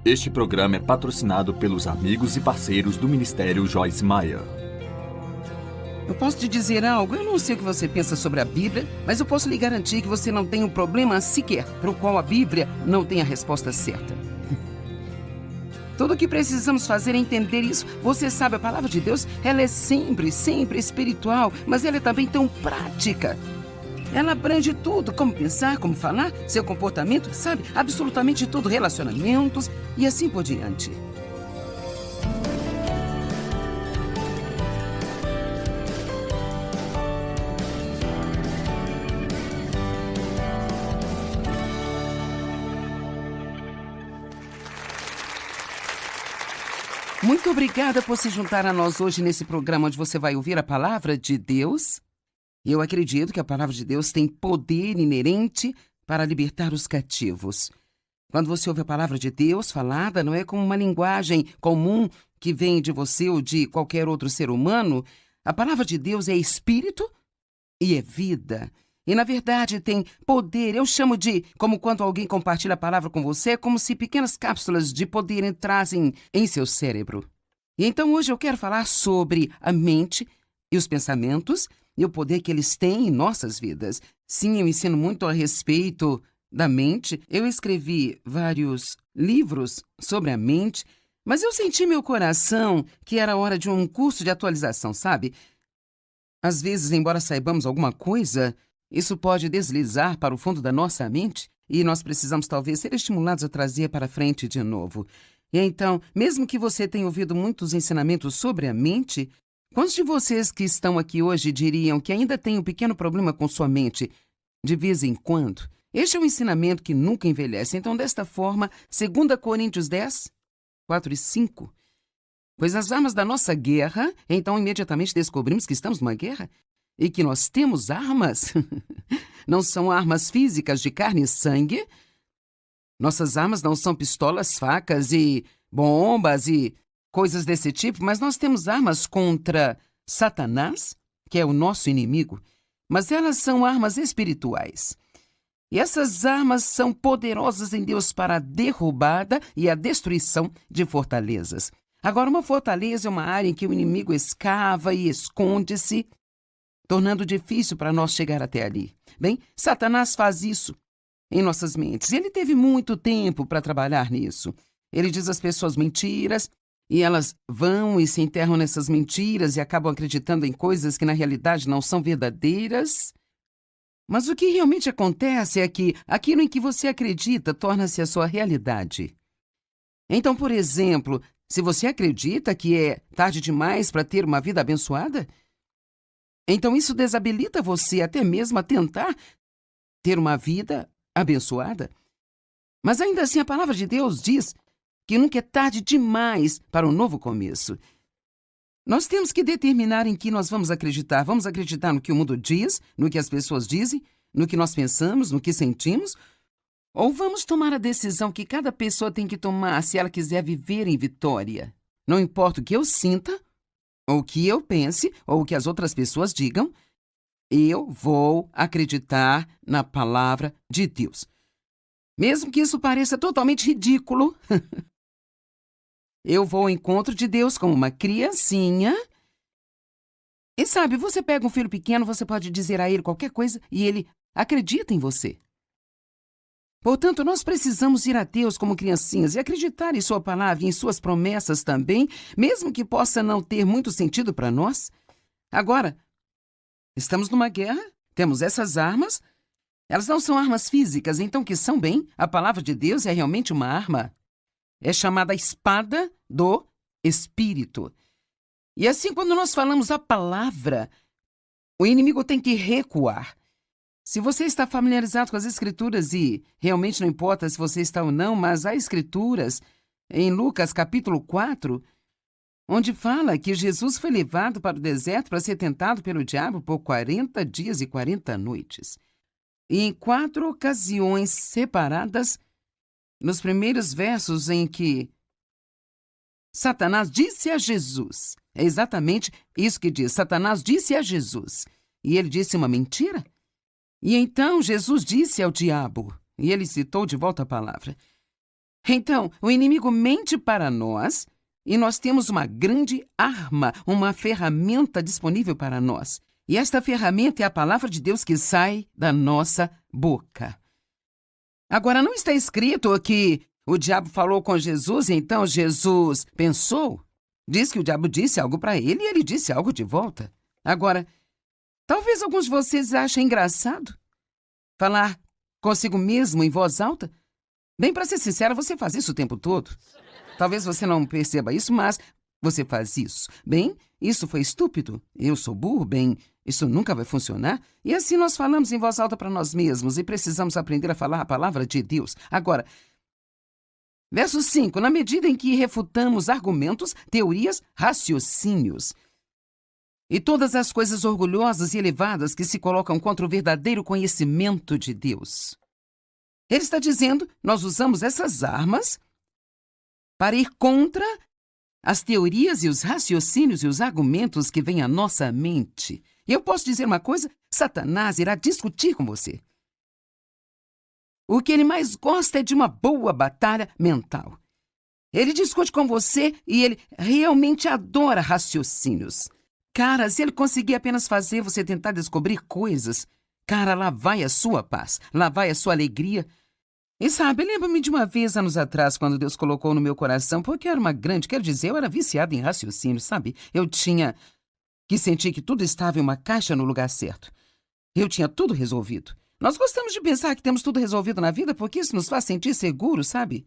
Este programa é patrocinado pelos amigos e parceiros do Ministério Joyce Meyer. Eu posso te dizer algo? Eu não sei o que você pensa sobre a Bíblia, mas eu posso lhe garantir que você não tem um problema sequer para o qual a Bíblia não tem a resposta certa. Tudo o que precisamos fazer é entender isso. Você sabe, a palavra de Deus, ela é sempre espiritual, mas ela é também tão prática. Ela abrange tudo, como pensar, como falar, seu comportamento, sabe? Absolutamente tudo, relacionamentos e assim por diante. Muito obrigada por se juntar a nós hoje nesse programa onde você vai ouvir a palavra de Deus. Eu acredito que a palavra de Deus tem poder inerente para libertar os cativos. Quando você ouve a palavra de Deus falada, não é como uma linguagem comum que vem de você ou de qualquer outro ser humano. A palavra de Deus é espírito e é vida. E, na verdade, tem poder. Eu chamo de, como quando alguém compartilha a palavra com você, é como se pequenas cápsulas de poder entrassem em seu cérebro. E então hoje eu quero falar sobre a mente e os pensamentos e o poder que eles têm em nossas vidas. Sim, eu ensino muito a respeito da mente. Eu escrevi vários livros sobre a mente, mas eu senti em meu coração que era hora de um curso de atualização, sabe? Às vezes, embora saibamos alguma coisa, isso pode deslizar para o fundo da nossa mente e nós precisamos talvez ser estimulados a trazer para frente de novo. E então, mesmo que você tenha ouvido muitos ensinamentos sobre a mente, quantos de vocês que estão aqui hoje diriam que ainda tem um pequeno problema com sua mente de vez em quando? Este é um ensinamento que nunca envelhece. Então, desta forma, 2 Coríntios 10, 4 e 5. Pois as armas da nossa guerra, então imediatamente descobrimos que estamos numa guerra e que nós temos armas. Não são armas físicas de carne e sangue. Nossas armas não são pistolas, facas e bombas e coisas desse tipo, mas nós temos armas contra Satanás, que é o nosso inimigo, mas elas são armas espirituais. E essas armas são poderosas em Deus para a derrubada e a destruição de fortalezas. Agora, uma fortaleza é uma área em que o inimigo escava e esconde-se, tornando difícil para nós chegar até ali. Bem, Satanás faz isso em nossas mentes. Ele teve muito tempo para trabalhar nisso. Ele diz às pessoas mentiras, e elas vão e se enterram nessas mentiras e acabam acreditando em coisas que na realidade não são verdadeiras. Mas o que realmente acontece é que aquilo em que você acredita torna-se a sua realidade. Então, por exemplo, se você acredita que é tarde demais para ter uma vida abençoada, então isso desabilita você até mesmo a tentar ter uma vida abençoada. Mas ainda assim a palavra de Deus diz que nunca é tarde demais para um novo começo. Nós temos que determinar em que nós vamos acreditar. Vamos acreditar no que o mundo diz, no que as pessoas dizem, no que nós pensamos, no que sentimos? Ou vamos tomar a decisão que cada pessoa tem que tomar se ela quiser viver em vitória? Não importa o que eu sinta, ou o que eu pense, ou o que as outras pessoas digam, eu vou acreditar na palavra de Deus. Mesmo que isso pareça totalmente ridículo, eu vou ao encontro de Deus como uma criancinha. E sabe, você pega um filho pequeno, você pode dizer a ele qualquer coisa e ele acredita em você. Portanto, nós precisamos ir a Deus como criancinhas e acreditar em sua palavra e em suas promessas também, mesmo que possa não ter muito sentido para nós. Agora, estamos numa guerra, temos essas armas. Elas não são armas físicas, então que são bem, a palavra de Deus é realmente uma arma. É chamada espada do Espírito. E assim, quando nós falamos a palavra, o inimigo tem que recuar. Se você está familiarizado com as Escrituras, e realmente não importa se você está ou não, mas há Escrituras em Lucas capítulo 4, onde fala que Jesus foi levado para o deserto para ser tentado pelo diabo por 40 dias e 40 noites. E em 4 ocasiões separadas, nos primeiros versos em que Satanás disse a Jesus, é exatamente isso que diz, Satanás disse a Jesus, e ele disse uma mentira? E então Jesus disse ao diabo, e ele citou de volta a palavra, Então, o inimigo mente para nós e nós temos uma grande arma, uma ferramenta disponível para nós. E esta ferramenta é a palavra de Deus que sai da nossa boca. Agora, não está escrito que o diabo falou com Jesus e então Jesus pensou? Diz que o diabo disse algo para ele e ele disse algo de volta. Agora, talvez alguns de vocês achem engraçado falar consigo mesmo em voz alta. Bem, para ser sincera, você faz isso o tempo todo. Talvez você não perceba isso, mas você faz isso. Bem, isso foi estúpido. Eu sou burro. Bem, isso nunca vai funcionar. E assim nós falamos em voz alta para nós mesmos e precisamos aprender a falar a palavra de Deus. Agora, verso 5. Na medida em que refutamos argumentos, teorias, raciocínios e todas as coisas orgulhosas e elevadas que se colocam contra o verdadeiro conhecimento de Deus. Ele está dizendo, nós usamos essas armas para ir contra as teorias e os raciocínios e os argumentos que vêm à nossa mente. E eu posso dizer uma coisa, Satanás irá discutir com você. O que ele mais gosta é de uma boa batalha mental. Ele discute com você e ele realmente adora raciocínios. Cara, se ele conseguir apenas fazer você tentar descobrir coisas, cara, lá vai a sua paz, lá vai a sua alegria. E sabe, lembro-me de uma vez, anos atrás, quando Deus colocou no meu coração, porque eu era eu era viciada em raciocínio, sabe? Eu tinha que sentir que tudo estava em uma caixa no lugar certo. Eu tinha tudo resolvido. Nós gostamos de pensar que temos tudo resolvido na vida porque isso nos faz sentir seguros, sabe?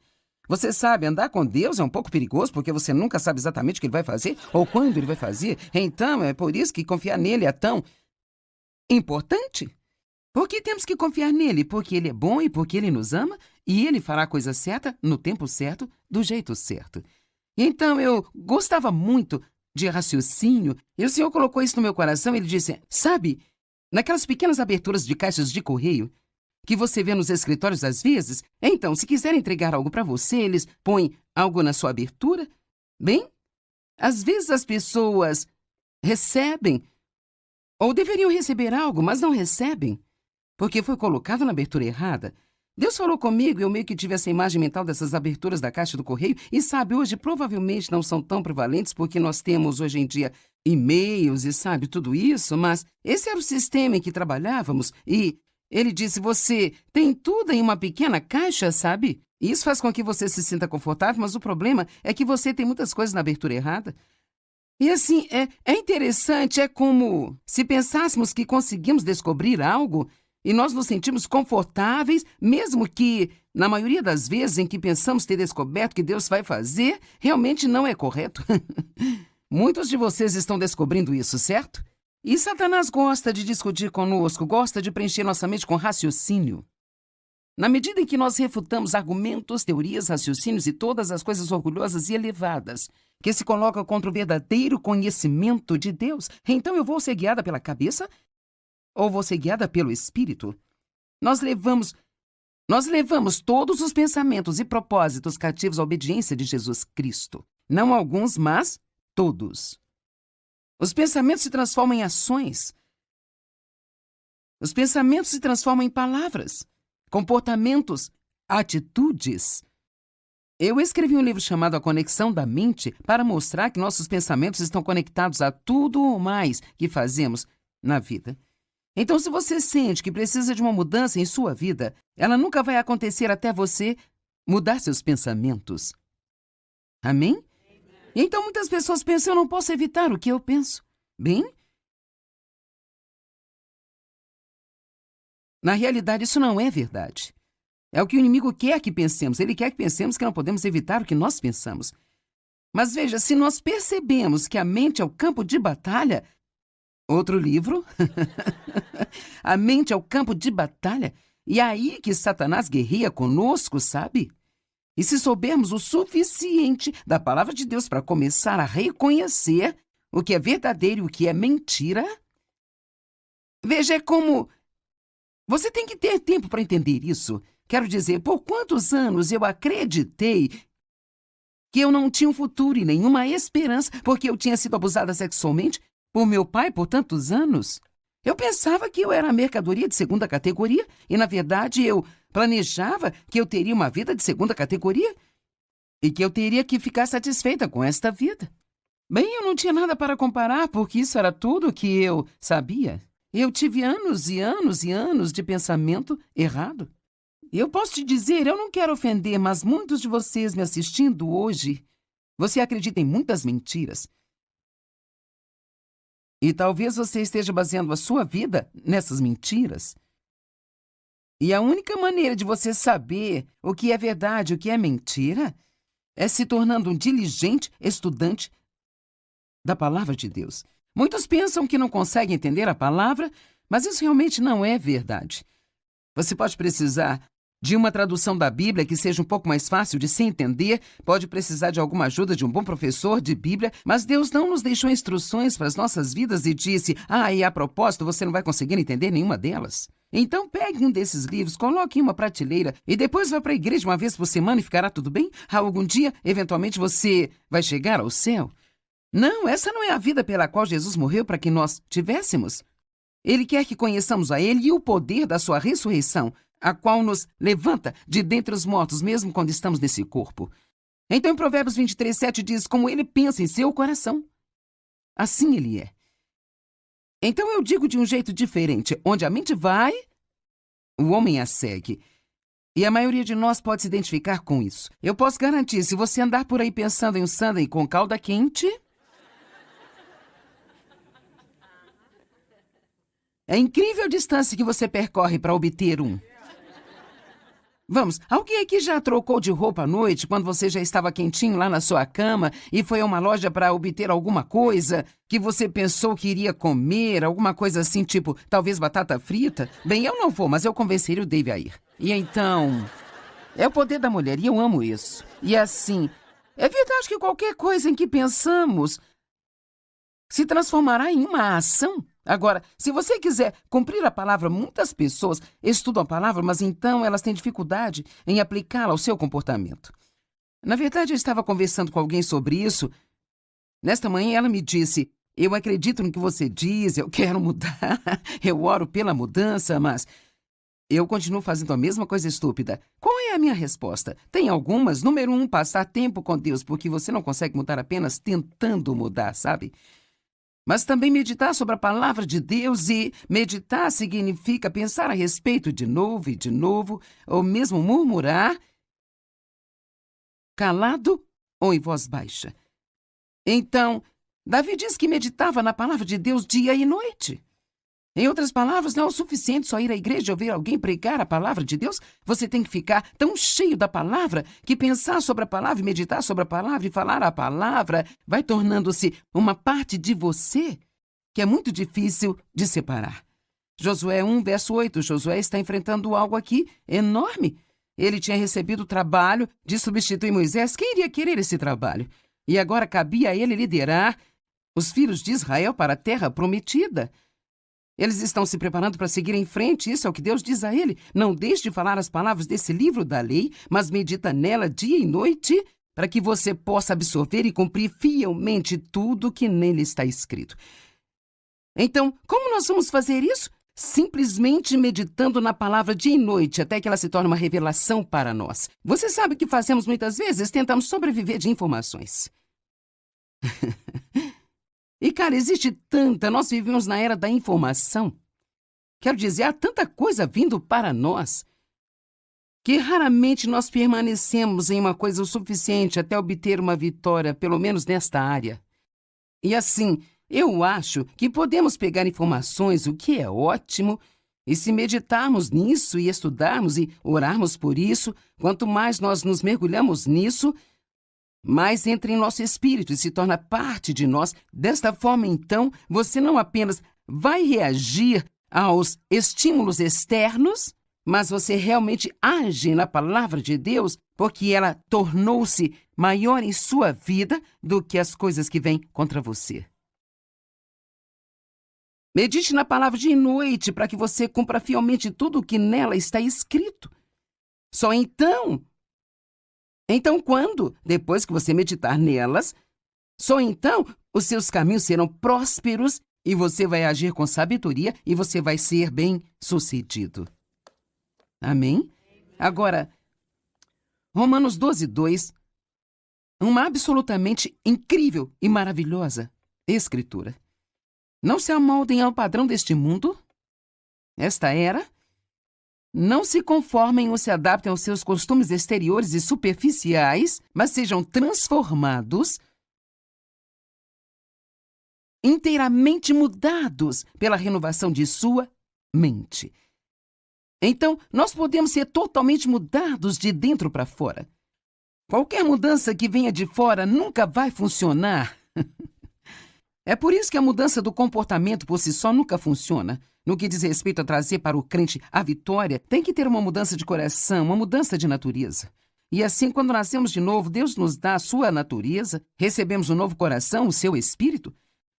Você sabe, andar com Deus é um pouco perigoso porque você nunca sabe exatamente o que ele vai fazer ou quando ele vai fazer. Então, é por isso que confiar nele é tão importante. Por que temos que confiar nele? Porque ele é bom e porque ele nos ama e ele fará a coisa certa, no tempo certo, do jeito certo. Então, eu gostava muito de raciocínio e o Senhor colocou isso no meu coração. Ele disse, sabe, naquelas pequenas aberturas de caixas de correio que você vê nos escritórios às vezes, então, se quiser entregar algo para você, eles põem algo na sua abertura. Bem, às vezes as pessoas recebem ou deveriam receber algo, mas não recebem, porque foi colocado na abertura errada. Deus falou comigo e eu meio que tive essa imagem mental dessas aberturas da caixa do correio. E sabe, hoje provavelmente não são tão prevalentes porque nós temos hoje em dia e-mails e sabe, tudo isso. Mas esse era o sistema em que trabalhávamos e ele disse, você tem tudo em uma pequena caixa, sabe? E isso faz com que você se sinta confortável, mas o problema é que você tem muitas coisas na abertura errada. E assim, é interessante, é como se pensássemos que conseguimos descobrir algo e nós nos sentimos confortáveis, mesmo que, na maioria das vezes em que pensamos ter descoberto o que Deus vai fazer, realmente não é correto. Muitos de vocês estão descobrindo isso, certo? E Satanás gosta de discutir conosco, gosta de preencher nossa mente com raciocínio. Na medida em que nós refutamos argumentos, teorias, raciocínios e todas as coisas orgulhosas e elevadas que se colocam contra o verdadeiro conhecimento de Deus, então eu vou ser guiada pela cabeça ou vou ser guiada pelo Espírito? Nós levamos todos os pensamentos e propósitos cativos à obediência de Jesus Cristo. Não alguns, mas todos. Os pensamentos se transformam em ações. Os pensamentos se transformam em palavras, comportamentos, atitudes. Eu escrevi um livro chamado A Conexão da Mente para mostrar que nossos pensamentos estão conectados a tudo ou mais que fazemos na vida. Então, se você sente que precisa de uma mudança em sua vida, ela nunca vai acontecer até você mudar seus pensamentos. Amém? E então muitas pessoas pensam, eu não posso evitar o que eu penso. Bem, na realidade, isso não é verdade. É o que o inimigo quer que pensemos. Ele quer que pensemos que não podemos evitar o que nós pensamos. Mas veja, se nós percebemos que a mente é o campo de batalha, outro livro, a mente é o campo de batalha, e é aí que Satanás guerreia conosco, sabe? E se soubermos o suficiente da palavra de Deus para começar a reconhecer o que é verdadeiro e o que é mentira, veja, é como... Você tem que ter tempo para entender isso. Quero dizer, por quantos anos eu acreditei que eu não tinha um futuro e nenhuma esperança porque eu tinha sido abusada sexualmente por meu pai por tantos anos? Eu pensava que eu era mercadoria de segunda categoria e, na verdade, eu planejava que eu teria uma vida de segunda categoria. e que eu teria que ficar satisfeita com esta vida. Bem, eu não tinha nada para comparar, porque isso era tudo que eu sabia. Eu tive anos e anos e anos de pensamento errado. Eu posso te dizer, eu não quero ofender, mas muitos de vocês me assistindo hoje, você acredita em muitas mentiras. E talvez você esteja baseando a sua vida nessas mentiras. E a única maneira de você saber o que é verdade e o que é mentira é se tornando um diligente estudante da palavra de Deus. Muitos pensam que não conseguem entender a palavra, mas isso realmente não é verdade. Você pode precisar de uma tradução da Bíblia que seja um pouco mais fácil de se entender, pode precisar de alguma ajuda de um bom professor de Bíblia, mas Deus não nos deixou instruções para as nossas vidas e disse, e a propósito, você não vai conseguir entender nenhuma delas. Então pegue um desses livros, coloque em uma prateleira e depois vá para a igreja uma vez por semana e ficará tudo bem? Algum dia, eventualmente, você vai chegar ao céu? Não, essa não é a vida pela qual Jesus morreu para que nós tivéssemos. Ele quer que conheçamos a Ele e o poder da sua ressurreição, a qual nos levanta de dentre os mortos, mesmo quando estamos nesse corpo. Então, em Provérbios 23:7 diz, como ele pensa em seu coração, assim ele é. Então, eu digo de um jeito diferente, onde a mente vai, o homem a segue. E a maioria de nós pode se identificar com isso. Eu posso garantir, se você andar por aí pensando em um sundae com calda quente, é incrível a distância que você percorre para obter um. Vamos, alguém aqui já trocou de roupa à noite quando você já estava quentinho lá na sua cama e foi a uma loja para obter alguma coisa que você pensou que iria comer, alguma coisa assim, tipo, talvez batata frita? Bem, eu não vou, mas eu convenceria o Dave a ir. E então, é o poder da mulher e eu amo isso. E assim, é verdade que qualquer coisa em que pensamos se transformará em uma ação. Agora, se você quiser cumprir a palavra, muitas pessoas estudam a palavra, mas então elas têm dificuldade em aplicá-la ao seu comportamento. Na verdade, eu estava conversando com alguém sobre isso. Nesta manhã, ela me disse, eu acredito no que você diz, eu quero mudar, eu oro pela mudança, mas eu continuo fazendo a mesma coisa estúpida. Qual é a minha resposta? Tem algumas. Número 1, passar tempo com Deus, porque você não consegue mudar apenas tentando mudar, sabe? Mas também meditar sobre a palavra de Deus, e meditar significa pensar a respeito de novo e de novo, ou mesmo murmurar, calado ou em voz baixa. Então, Davi diz que meditava na palavra de Deus dia e noite. Em outras palavras, não é o suficiente só ir à igreja e ouvir alguém pregar a palavra de Deus. Você tem que ficar tão cheio da palavra que pensar sobre a palavra, meditar sobre a palavra e falar a palavra vai tornando-se uma parte de você que é muito difícil de separar. Josué 1, verso 8. Josué está enfrentando algo aqui enorme. Ele tinha recebido o trabalho de substituir Moisés. Quem iria querer esse trabalho? E agora cabia a ele liderar os filhos de Israel para a terra prometida. Eles estão se preparando para seguir em frente, isso é o que Deus diz a ele. Não deixe de falar as palavras desse livro da lei, mas medita nela dia e noite, para que você possa absorver e cumprir fielmente tudo que nele está escrito. Então, como nós vamos fazer isso? Simplesmente meditando na palavra dia e noite, até que ela se torne uma revelação para nós. Você sabe o que fazemos muitas vezes? Tentamos sobreviver de informações. E, cara, existe tanta, nós vivemos na era da informação. Quero dizer, há tanta coisa vindo para nós, que raramente nós permanecemos em uma coisa o suficiente até obter uma vitória, pelo menos nesta área. E assim, eu acho que podemos pegar informações, o que é ótimo, e se meditarmos nisso e estudarmos e orarmos por isso, quanto mais nós nos mergulhamos nisso, mais entra em nosso espírito e se torna parte de nós. Desta forma, então, você não apenas vai reagir aos estímulos externos, mas você realmente age na palavra de Deus, porque ela tornou-se maior em sua vida do que as coisas que vêm contra você. Medite na palavra de noite para que você cumpra fielmente tudo o que nela está escrito. Só então, quando, depois que você meditar nelas, só então os seus caminhos serão prósperos e você vai agir com sabedoria e você vai ser bem-sucedido. Amém? Agora, Romanos 12:2 uma absolutamente incrível e maravilhosa Escritura. Não se amoldem ao padrão deste mundo, esta era. Não se conformem ou se adaptem aos seus costumes exteriores e superficiais, mas sejam transformados, inteiramente mudados pela renovação de sua mente. Então, nós podemos ser totalmente mudados de dentro para fora. Qualquer mudança que venha de fora nunca vai funcionar. É por isso que a mudança do comportamento por si só nunca funciona. No que diz respeito a trazer para o crente a vitória, tem que ter uma mudança de coração, uma mudança de natureza. E assim, quando nascemos de novo, Deus nos dá a sua natureza, recebemos um novo coração, o seu espírito.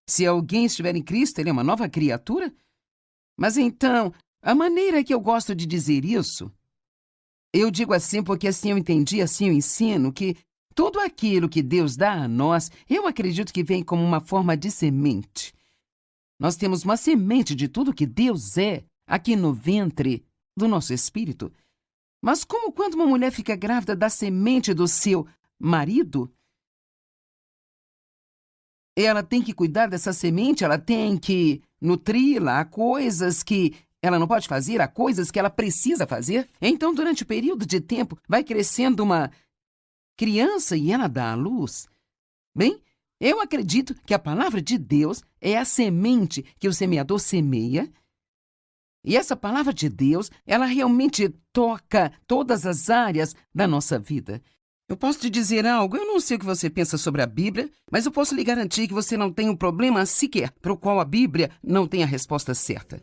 Se alguém estiver em Cristo, ele é uma nova criatura. Mas então, a maneira que eu gosto de dizer isso, eu digo assim porque assim eu entendi, assim eu ensino, que tudo aquilo que Deus dá a nós, eu acredito que vem como uma forma de semente. Nós temos uma semente de tudo que Deus é aqui no ventre do nosso espírito. Mas como quando uma mulher fica grávida da semente do seu marido, ela tem que cuidar dessa semente, ela tem que nutri-la, há coisas que ela não pode fazer, há coisas que ela precisa fazer. Então, durante o período de tempo, vai crescendo uma criança e ela dá à luz. Bem, eu acredito que a palavra de Deus é a semente que o semeador semeia. E essa palavra de Deus, ela realmente toca todas as áreas da nossa vida. Eu posso te dizer algo, eu não sei o que você pensa sobre a Bíblia, mas eu posso lhe garantir que você não tem um problema sequer para o qual a Bíblia não tem a resposta certa.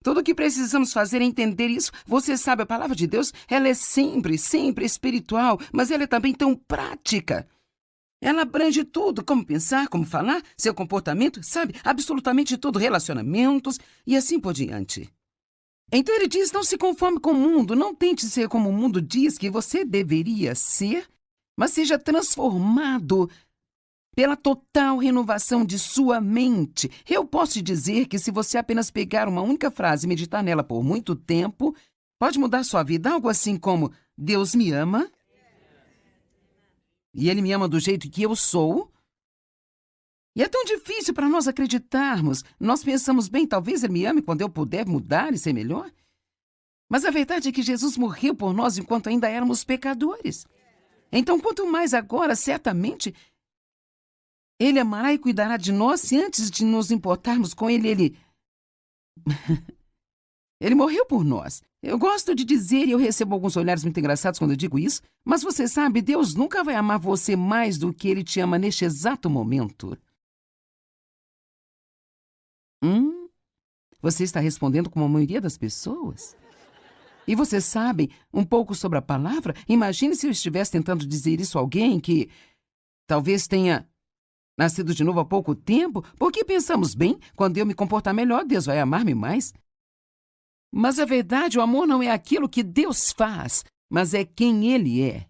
Tudo o que precisamos fazer é entender isso. Você sabe, a palavra de Deus, ela é sempre espiritual, mas ela é também tão prática. Ela abrange tudo, como pensar, como falar, seu comportamento, sabe? Absolutamente tudo, relacionamentos e assim por diante. Então ele diz, não se conforme com o mundo, não tente ser como o mundo diz que você deveria ser, mas seja transformado pela total renovação de sua mente. Eu posso te dizer que se você apenas pegar uma única frase e meditar nela por muito tempo, pode mudar sua vida, algo assim como, Deus me ama, e Ele me ama do jeito que eu sou. E é tão difícil para nós acreditarmos. Nós pensamos, bem, talvez Ele me ame quando eu puder mudar e ser melhor. Mas a verdade é que Jesus morreu por nós enquanto ainda éramos pecadores. Então, quanto mais agora, certamente, Ele amará e cuidará de nós se antes de nos importarmos com Ele, Ele morreu por nós. Eu gosto de dizer, e eu recebo alguns olhares muito engraçados quando eu digo isso, mas você sabe, Deus nunca vai amar você mais do que Ele te ama neste exato momento. Você está respondendo como a maioria das pessoas? E você sabe um pouco sobre a palavra? Imagine se eu estivesse tentando dizer isso a alguém que talvez tenha nascido de novo há pouco tempo, porque pensamos, bem, quando eu me comportar melhor, Deus vai amar-me mais. Mas a verdade, o amor não é aquilo que Deus faz, mas é quem Ele é.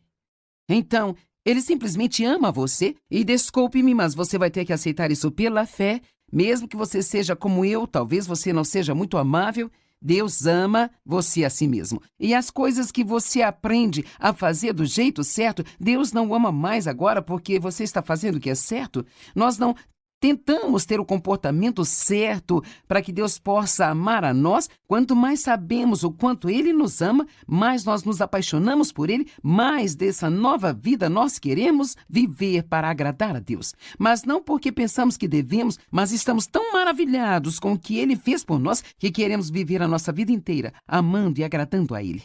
Então, Ele simplesmente ama você e desculpe-me, mas você vai ter que aceitar isso pela fé, mesmo que você seja como eu, talvez você não seja muito amável, Deus ama você a si mesmo. E as coisas que você aprende a fazer do jeito certo, Deus não ama mais agora porque você está fazendo o que é certo. Nós não tentamos ter o comportamento certo para que Deus possa amar a nós. Quanto mais sabemos o quanto Ele nos ama, mais nós nos apaixonamos por Ele, mais dessa nova vida nós queremos viver para agradar a Deus. Mas não porque pensamos que devemos, mas estamos tão maravilhados com o que Ele fez por nós que queremos viver a nossa vida inteira amando e agradando a Ele.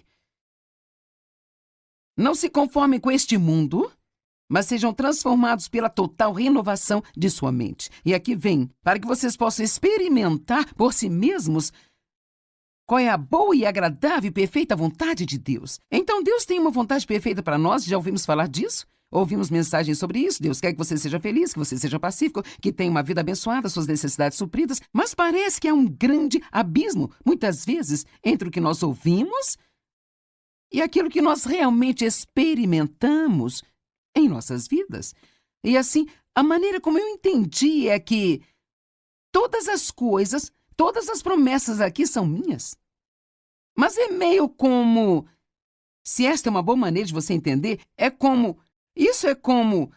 Não se conformem com este mundo, mas sejam transformados pela total renovação de sua mente. E aqui vem, para que vocês possam experimentar por si mesmos qual é a boa e agradável e perfeita vontade de Deus. Então, Deus tem uma vontade perfeita para nós, já ouvimos falar disso? Ouvimos mensagens sobre isso. Deus quer que você seja feliz, que você seja pacífico, que tenha uma vida abençoada, suas necessidades supridas, mas parece que há um grande abismo, muitas vezes, entre o que nós ouvimos e aquilo que nós realmente experimentamos em nossas vidas. E assim, a maneira como eu entendi é que todas as coisas, todas as promessas aqui são minhas. Mas é meio como, se esta é uma boa maneira de você entender, é como Isso é como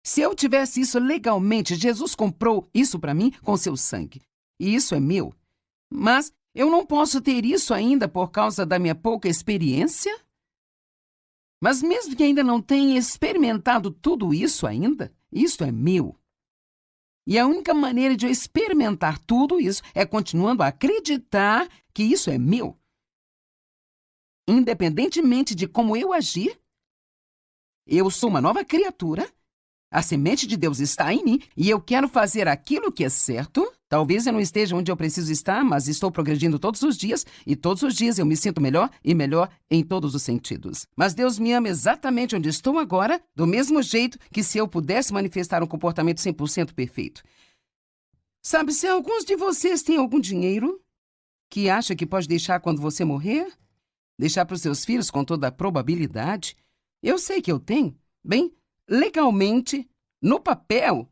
se eu tivesse isso legalmente. Jesus comprou isso para mim com seu sangue. E isso é meu. Mas eu não posso ter isso ainda por causa da minha pouca experiência? Mas mesmo que ainda não tenha experimentado tudo isso ainda, isso é meu. E a única maneira de eu experimentar tudo isso é continuando a acreditar que isso é meu. Independentemente de como eu agir, eu sou uma nova criatura, a semente de Deus está em mim e eu quero fazer aquilo que é certo. Talvez eu não esteja onde eu preciso estar, mas estou progredindo todos os dias e todos os dias eu me sinto melhor e melhor em todos os sentidos. Mas Deus me ama exatamente onde estou agora, do mesmo jeito que se eu pudesse manifestar um comportamento 100% perfeito. Sabe, se alguns de vocês têm algum dinheiro que acha que pode deixar quando você morrer, deixar para os seus filhos com toda a probabilidade, eu sei que eu tenho, bem, legalmente, no papel,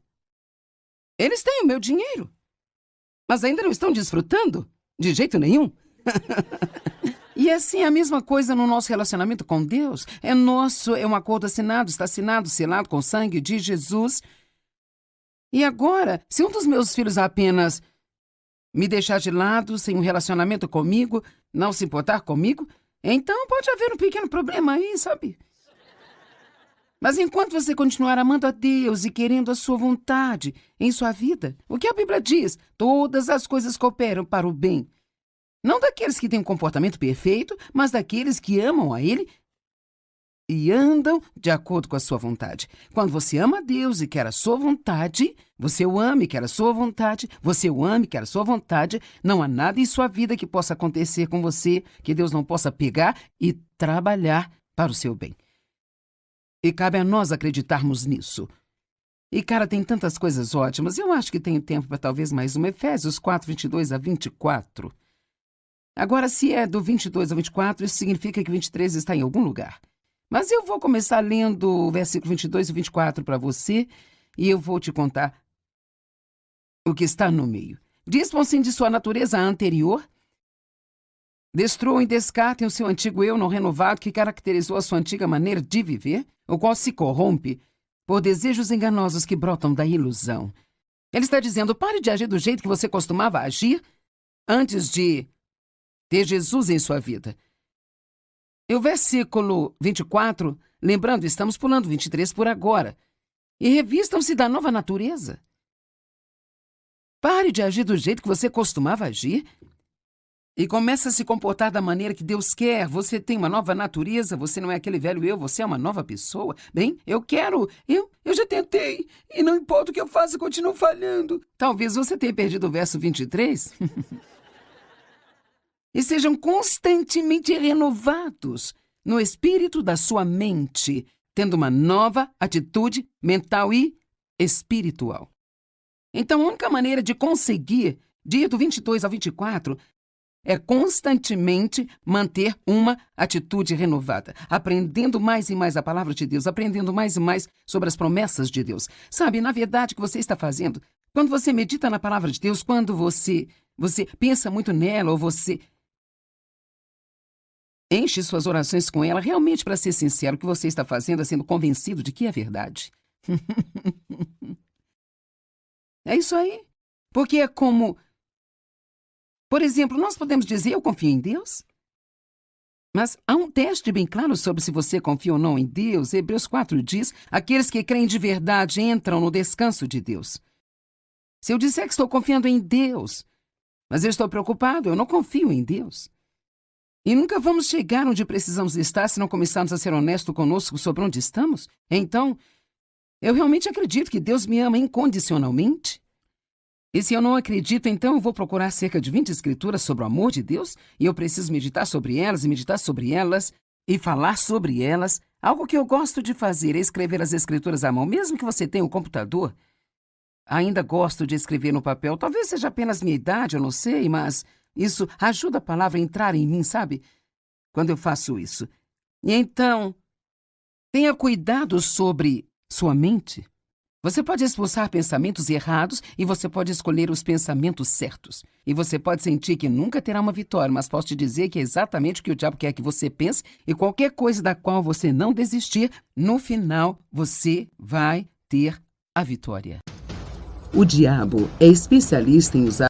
eles têm o meu dinheiro. Mas ainda não estão desfrutando? De jeito nenhum. E assim, a mesma coisa no nosso relacionamento com Deus. É nosso, é um acordo assinado, está assinado, selado com o sangue de Jesus. E agora, se um dos meus filhos apenas me deixar de lado, sem um relacionamento comigo, não se importar comigo, então pode haver um pequeno problema aí, sabe? Mas enquanto você continuar amando a Deus e querendo a sua vontade em sua vida, o que a Bíblia diz? Todas as coisas cooperam para o bem. Não daqueles que têm um comportamento perfeito, mas daqueles que amam a Ele e andam de acordo com a sua vontade. Quando você ama a Deus e quer a sua vontade, você o ama e quer a sua vontade, você o ama e quer a sua vontade, não há nada em sua vida que possa acontecer com você que Deus não possa pegar e trabalhar para o seu bem. E cabe a nós acreditarmos nisso. E, cara, tem tantas coisas ótimas. Eu acho que tenho tempo para talvez mais uma. Efésios 4, 22 a 24. Agora, se é do 22 a 24, isso significa que 23 está em algum lugar. Mas eu vou começar lendo o versículo 22 e 24 para você e eu vou te contar o que está no meio. Dispõem-se de sua natureza anterior, destruam e descartem o seu antigo eu não renovado que caracterizou a sua antiga maneira de viver, o qual se corrompe por desejos enganosos que brotam da ilusão. Ele está dizendo, pare de agir do jeito que você costumava agir antes de ter Jesus em sua vida. E o versículo 24, lembrando, estamos pulando 23 por agora, e revistam-se da nova natureza. Pare de agir do jeito que você costumava agir e comece a se comportar da maneira que Deus quer. Você tem uma nova natureza, você não é aquele velho eu, você é uma nova pessoa. Bem, eu já tentei, e não importa o que eu faça, eu continuo falhando. Talvez você tenha perdido o verso 23. E sejam constantemente renovados no espírito da sua mente, tendo uma nova atitude mental e espiritual. Então, a única maneira de conseguir, de ir do 22 ao 24, é constantemente manter uma atitude renovada, aprendendo mais e mais a palavra de Deus, aprendendo mais e mais sobre as promessas de Deus. Sabe, na verdade, o que você está fazendo, quando você medita na palavra de Deus, quando você pensa muito nela, ou você enche suas orações com ela, realmente, para ser sincero, o que você está fazendo é sendo convencido de que é verdade. É isso aí. Porque é como... Por exemplo, nós podemos dizer, eu confio em Deus? Mas há um teste bem claro sobre se você confia ou não em Deus. Hebreus 4 diz, aqueles que creem de verdade entram no descanso de Deus. Se eu disser que estou confiando em Deus, mas eu estou preocupado, eu não confio em Deus. E nunca vamos chegar onde precisamos estar se não começarmos a ser honestos conosco sobre onde estamos. Então, eu realmente acredito que Deus me ama incondicionalmente. E se eu não acredito, então eu vou procurar cerca de 20 escrituras sobre o amor de Deus e eu preciso meditar sobre elas e meditar sobre elas e falar sobre elas. Algo que eu gosto de fazer é escrever as escrituras à mão. Mesmo que você tenha um computador, ainda gosto de escrever no papel. Talvez seja apenas minha idade, eu não sei, mas isso ajuda a palavra a entrar em mim, sabe? Quando eu faço isso. E então, tenha cuidado sobre sua mente. Você pode expulsar pensamentos errados e você pode escolher os pensamentos certos. E você pode sentir que nunca terá uma vitória, mas posso te dizer que é exatamente o que o diabo quer que você pense e qualquer coisa da qual você não desistir, no final você vai ter a vitória. O diabo é especialista em usar